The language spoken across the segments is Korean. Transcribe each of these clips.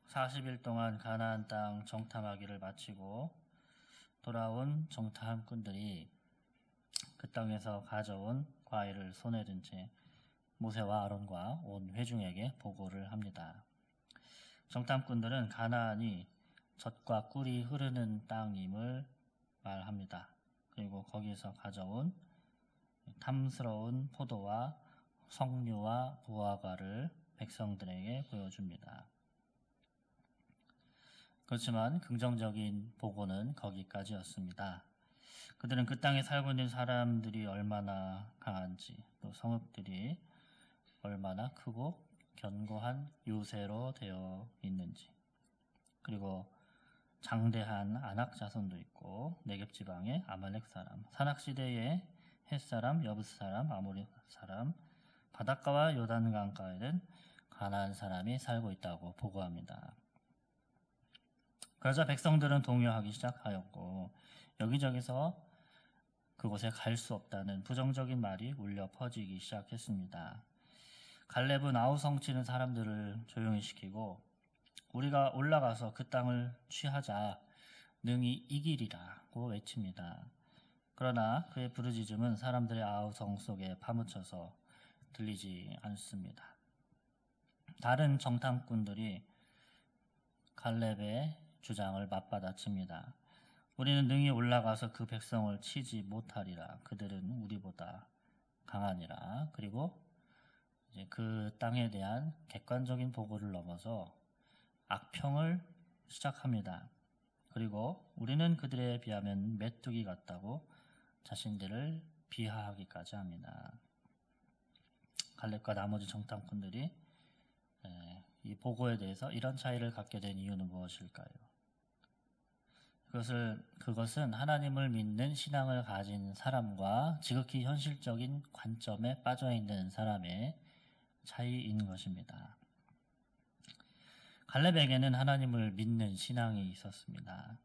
40일 동안 가나안 땅 정탐하기를 마치고 돌아온 정탐꾼들이 그 땅에서 가져온 과일을 손에 든 채 모세와 아론과 온 회중에게 보고를 합니다. 정탐꾼들은 가나안이 젖과 꿀이 흐르는 땅임을 말합니다. 그리고 거기서 가져온 탐스러운 포도와 석류와 무화과를 백성들에게 보여줍니다. 그렇지만 긍정적인 보고는 거기까지였습니다. 그들은 그 땅에 살고 있는 사람들이 얼마나 강한지, 또 성읍들이 얼마나 크고 견고한 요새로 되어 있는지, 그리고 장대한 아낙 자손도 있고 네겝 지방의 아말렉 사람, 산악 시대의 헷 사람, 여부스 사람, 아모리 사람, 바닷가와 요단 강가에는 가나안 사람이 살고 있다고 보고합니다. 그러자 백성들은 동요하기 시작하였고 여기저기서 그곳에 갈 수 없다는 부정적인 말이 울려 퍼지기 시작했습니다. 갈렙은 아우성치는 사람들을 조용히 시키고 우리가 올라가서 그 땅을 취하자 능히 이기리라고 외칩니다. 그러나 그의 부르짖음은 사람들의 아우성 속에 파묻혀서 들리지 않습니다. 다른 정탐꾼들이 갈렙의 주장을 맞받아칩니다. 우리는 능히 올라가서 그 백성을 치지 못하리라. 그들은 우리보다 강하니라. 그리고 이제 그 땅에 대한 객관적인 보고를 넘어서 악평을 시작합니다. 그리고 우리는 그들에 비하면 메뚜기 같다고 자신들을 비하하기까지 합니다. 갈렙과 나머지 정탐꾼들이 이 보고에 대해서 이런 차이를 갖게 된 이유는 무엇일까요? 그것은 하나님을 믿는 신앙을 가진 사람과 지극히 현실적인 관점에 빠져 있는 사람의 차이인 것입니다. 갈렙에게는 하나님을 믿는 신앙이 있었습니다.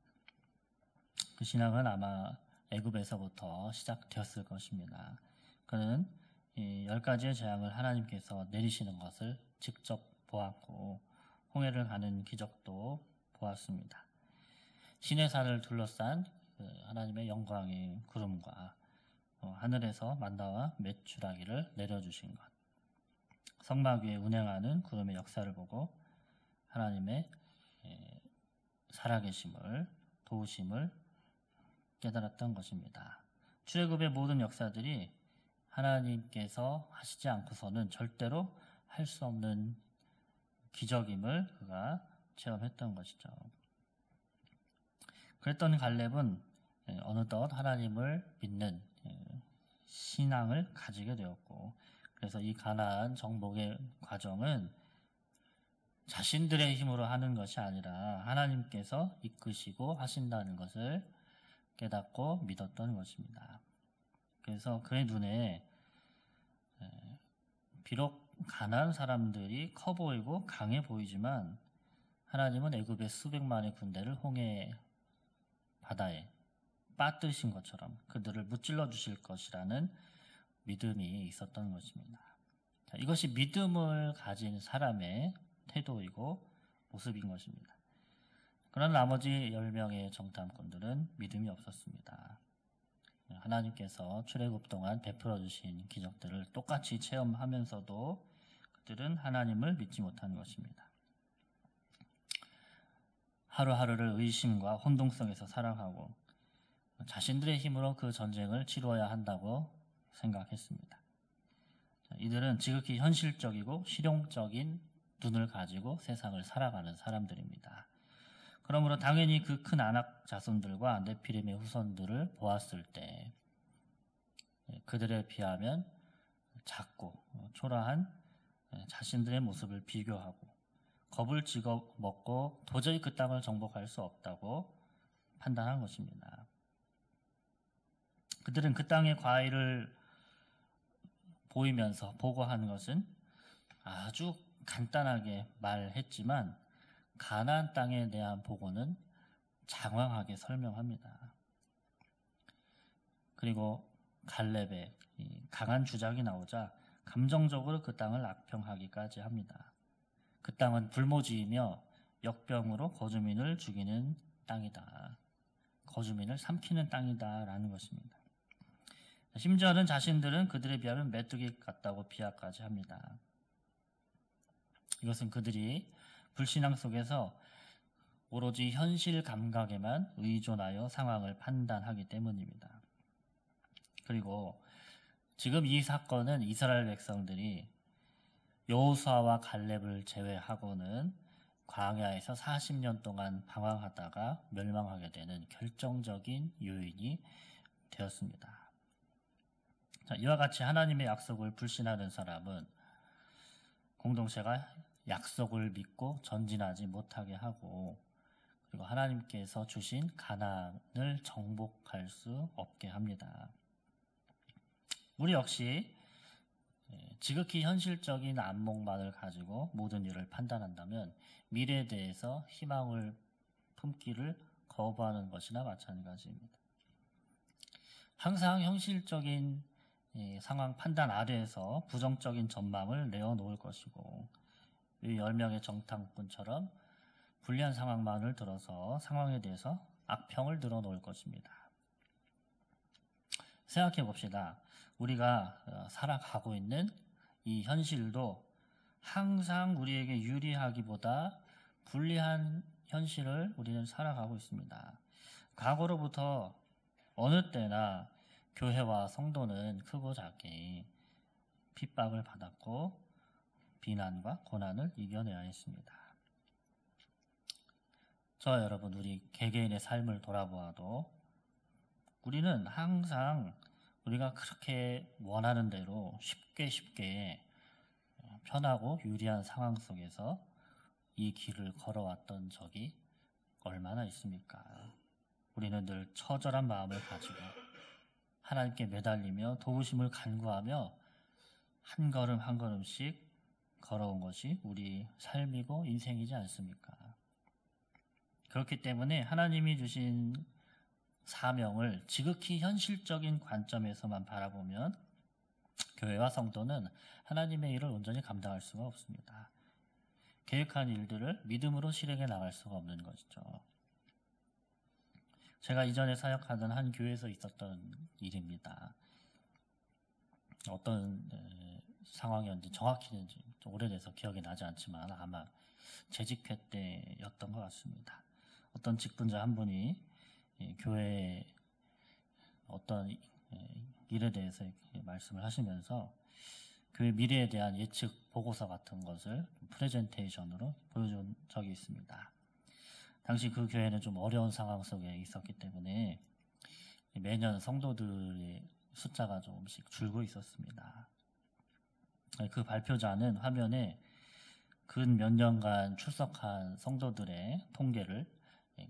그 신앙은 아마 애굽에서부터 시작되었을 것입니다. 그는 10가지의 재앙을 하나님께서 내리시는 것을 직접 보았고 홍해를 가는 기적도 보았습니다. 시내산을 둘러싼 하나님의 영광의 구름과 하늘에서 만나와 메추라기를 내려주신 것, 성막 위에 운행하는 구름의 역사를 보고 하나님의 살아계심을, 도우심을 깨달았던 것입니다. 출애굽의 모든 역사들이 하나님께서 하시지 않고서는 절대로 할 수 없는 기적임을 그가 체험했던 것이죠. 그랬던 갈렙은 어느덧 하나님을 믿는 신앙을 가지게 되었고, 그래서 이 가나안 정복의 과정은 자신들의 힘으로 하는 것이 아니라 하나님께서 이끄시고 하신다는 것을 깨닫고 믿었던 것입니다. 그래서 그의 눈에 비록 가난한 사람들이 커 보이고 강해 보이지만 하나님은 애굽의 수백만의 군대를 홍해 바다에 빠뜨리신 것처럼 그들을 무찔러 주실 것이라는 믿음이 있었던 것입니다. 자, 이것이 믿음을 가진 사람의 태도이고 모습인 것입니다. 그러나 나머지 10명의 정탐꾼들은 믿음이 없었습니다. 하나님께서 출애굽 동안 베풀어 주신 기적들을 똑같이 체험하면서도 그들은 하나님을 믿지 못하는 것입니다. 하루하루를 의심과 혼동성에서 살아가고 자신들의 힘으로 그 전쟁을 치루어야 한다고 생각했습니다. 이들은 지극히 현실적이고 실용적인 눈을 가지고 세상을 살아가는 사람들입니다. 그러므로 당연히 그 큰 아낙 자손들과 네피림의 후손들을 보았을 때 그들에 비하면 작고 초라한 자신들의 모습을 비교하고 겁을 집어 먹고 도저히 그 땅을 정복할 수 없다고 판단한 것입니다. 그들은 그 땅의 과일을 보이면서 보고하는 것은 아주 간단하게 말했지만 가나안 땅에 대한 보고는 장황하게 설명합니다. 그리고 갈렙의 강한 주장이 나오자 감정적으로 그 땅을 악평하기까지 합니다. 그 땅은 불모지이며 역병으로 거주민을 죽이는 땅이다. 거주민을 삼키는 땅이다라는 것입니다. 심지어는 자신들은 그들에 비하면 메뚜기 같다고 비하까지 합니다. 이것은 그들이 불신앙 속에서 오로지 현실 감각에만 의존하여 상황을 판단하기 때문입니다. 그리고 지금 이 사건은 이스라엘 백성들이 여호수아와 갈렙을 제외하고는 광야에서 40년 동안 방황하다가 멸망하게 되는 결정적인 요인이 되었습니다. 자, 이와 같이 하나님의 약속을 불신하는 사람은 공동체가 약속을 믿고 전진하지 못하게 하고, 그리고 하나님께서 주신 가나안을 정복할 수 없게 합니다. 우리 역시 지극히 현실적인 안목만을 가지고 모든 일을 판단한다면 미래에 대해서 희망을 품기를 거부하는 것이나 마찬가지입니다. 항상 현실적인 상황 판단 아래에서 부정적인 전망을 내어놓을 것이고, 이 10명의 정탐꾼처럼 불리한 상황만을 들어서 상황에 대해서 악평을 늘어놓을 것입니다. 생각해 봅시다. 우리가 살아가고 있는 이 현실도 항상 우리에게 유리하기보다 불리한 현실을 우리는 살아가고 있습니다. 과거로부터 어느 때나 교회와 성도는 크고 작게 핍박을 받았고 비난과 고난을 이겨내야 했습니다. 저와 여러분, 우리 개개인의 삶을 돌아보아도 우리는 항상 우리가 그렇게 원하는 대로 쉽게 편하고 유리한 상황 속에서 이 길을 걸어왔던 적이 얼마나 있습니까? 우리는 늘 처절한 마음을 가지고 하나님께 매달리며 도우심을 간구하며 한 걸음 한 걸음씩 걸어온 것이 우리 삶이고 인생이지 않습니까? 그렇기 때문에 하나님이 주신 사명을 지극히 현실적인 관점에서만 바라보면 교회와 성도는 하나님의 일을 온전히 감당할 수가 없습니다. 계획한 일들을 믿음으로 실행해 나갈 수가 없는 것이죠. 제가 이전에 사역하던 한 교회에서 있었던 일입니다. 어떤 상황이었는지 정확히는 좀 오래돼서 기억이 나지 않지만 아마 재직회 때였던 것 같습니다. 어떤 직분자 한 분이 교회의 어떤 일에 대해서 말씀을 하시면서 교회 미래에 대한 예측 보고서 같은 것을 프레젠테이션으로 보여준 적이 있습니다. 당시 그 교회는 좀 어려운 상황 속에 있었기 때문에 매년 성도들의 숫자가 조금씩 줄고 있었습니다. 그 발표자는 화면에 근 몇 년간 출석한 성도들의 통계를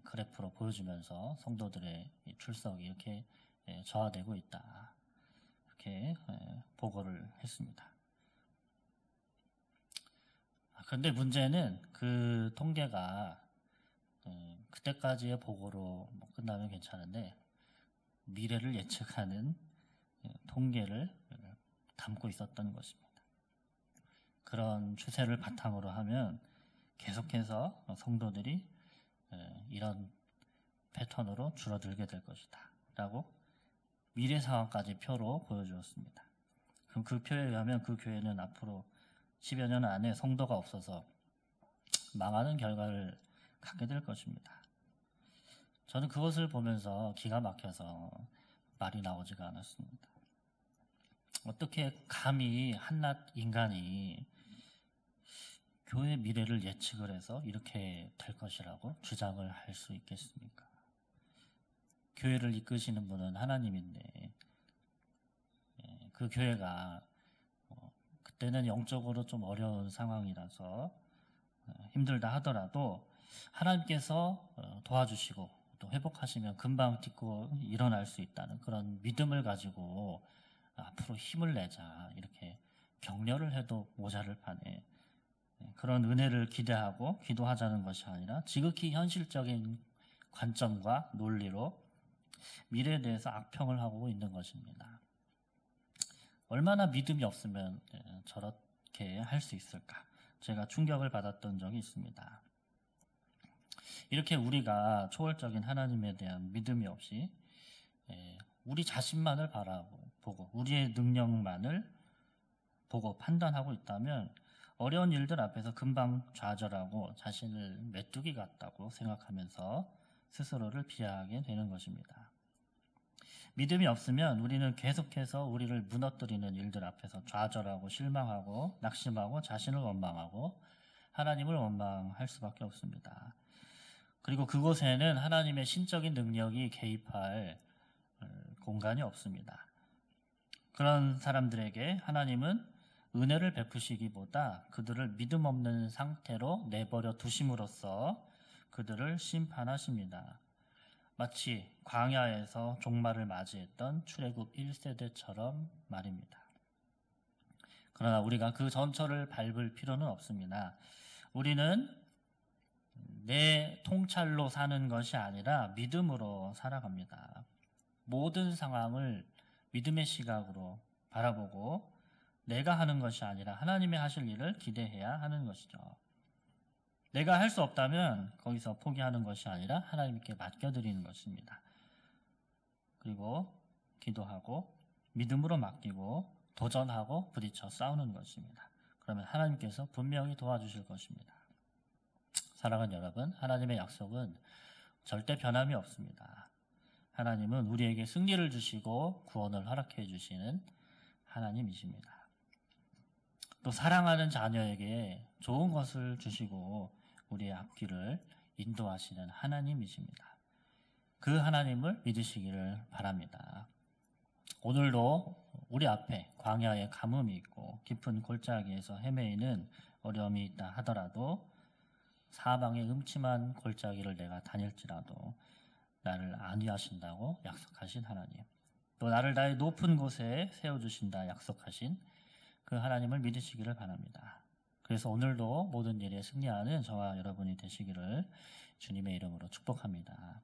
그래프로 보여주면서 성도들의 출석이 이렇게 저하되고 있다, 이렇게 보고를 했습니다. 그런데 문제는 그 통계가 그때까지의 보고로 끝나면 괜찮은데 미래를 예측하는 통계를 담고 있었던 것입니다. 그런 추세를 바탕으로 하면 계속해서 성도들이 이런 패턴으로 줄어들게 될 것이다 라고 미래 상황까지 표로 보여주었습니다. 그럼 그 표에 의하면 그 교회는 앞으로 10여 년 안에 성도가 없어서 망하는 결과를 갖게 될 것입니다. 저는 그것을 보면서 기가 막혀서 말이 나오지가 않았습니다. 어떻게 감히 한낱 인간이 교회 미래를 예측을 해서 이렇게 될 것이라고 주장을 할 수 있겠습니까? 교회를 이끄시는 분은 하나님인데 그 교회가 그때는 영적으로 좀 어려운 상황이라서 힘들다 하더라도 하나님께서 도와주시고 또 회복하시면 금방 딛고 일어날 수 있다는 그런 믿음을 가지고 앞으로 힘을 내자, 이렇게 격려를 해도 모자랄 판에 그런 은혜를 기대하고 기도하자는 것이 아니라 지극히 현실적인 관점과 논리로 미래에 대해서 악평을 하고 있는 것입니다. 얼마나 믿음이 없으면 저렇게 할 수 있을까? 제가 충격을 받았던 적이 있습니다. 이렇게 우리가 초월적인 하나님에 대한 믿음이 없이 우리 자신만을 바라보고 우리의 능력만을 보고 판단하고 있다면 어려운 일들 앞에서 금방 좌절하고 자신을 메뚜기 같다고 생각하면서 스스로를 비하하게 되는 것입니다. 믿음이 없으면 우리는 계속해서 우리를 무너뜨리는 일들 앞에서 좌절하고 실망하고 낙심하고 자신을 원망하고 하나님을 원망할 수밖에 없습니다. 그리고 그곳에는 하나님의 신적인 능력이 개입할 공간이 없습니다. 그런 사람들에게 하나님은 은혜를 베푸시기보다 그들을 믿음 없는 상태로 내버려 두심으로써 그들을 심판하십니다. 마치 광야에서 종말을 맞이했던 출애굽 1세대처럼 말입니다. 그러나 우리가 그 전철을 밟을 필요는 없습니다. 우리는 내 통찰로 사는 것이 아니라 믿음으로 살아갑니다. 모든 상황을 믿음의 시각으로 바라보고 내가 하는 것이 아니라 하나님이 하실 일을 기대해야 하는 것이죠. 내가 할 수 없다면 거기서 포기하는 것이 아니라 하나님께 맡겨드리는 것입니다. 그리고 기도하고 믿음으로 맡기고 도전하고 부딪혀 싸우는 것입니다. 그러면 하나님께서 분명히 도와주실 것입니다. 사랑하는 여러분, 하나님의 약속은 절대 변함이 없습니다. 하나님은 우리에게 승리를 주시고 구원을 허락해 주시는 하나님이십니다. 또 사랑하는 자녀에게 좋은 것을 주시고 우리의 앞길을 인도하시는 하나님이십니다. 그 하나님을 믿으시기를 바랍니다. 오늘도 우리 앞에 광야의 가뭄이 있고 깊은 골짜기에서 헤매이는 어려움이 있다 하더라도 사방의 음침한 골짜기를 내가 다닐지라도 나를 안위하신다고 약속하신 하나님, 또 나를 나의 높은 곳에 세워주신다 약속하신 그 하나님을 믿으시기를 바랍니다. 그래서 오늘도 모든 일에 승리하는 저와 여러분이 되시기를 주님의 이름으로 축복합니다.